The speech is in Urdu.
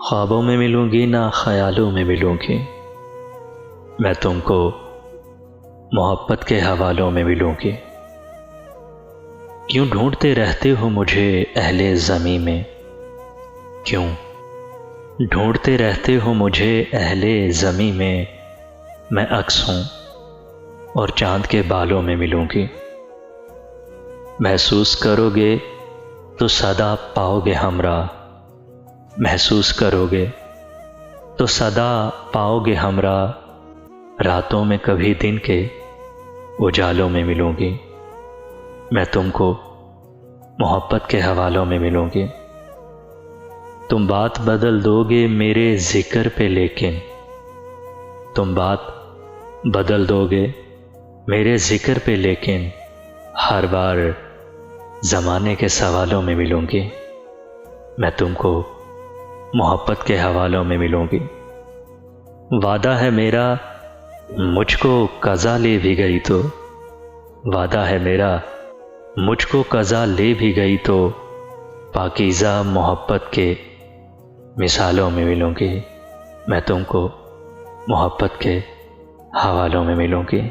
خوابوں میں ملوں گی نہ خیالوں میں ملوں گی، میں تم کو محبت کے حوالوں میں ملوں گی۔ کیوں ڈھونڈتے رہتے ہو مجھے اہل زمیں میں، کیوں ڈھونڈتے رہتے ہو مجھے اہل زمیں میں عکس ہوں اور چاند کے بالوں میں ملوں گی۔ محسوس کرو گے تو صدا پاؤ گے ہمراہ، محسوس کرو گے تو صدا پاؤ گے ہمراہ، راتوں میں کبھی دن کے اجالوں میں ملوں گی، میں تم کو محبت کے حوالوں میں ملوں گی۔ تم بات بدل دو گے میرے ذکر پہ، لیکن تم بات بدل دو گے میرے ذکر پہ، لیکن ہر بار زمانے کے سوالوں میں ملوں گی، میں تم کو محبت کے حوالوں میں ملوں گی۔ وعدہ ہے میرا مجھ کو قضا لے بھی گئی تو، وعدہ ہے میرا مجھ کو قضا لے بھی گئی تو، پاکیزہ محبت کے مثالوں میں ملوں گی، میں تم کو محبت کے حوالوں میں ملوں گی۔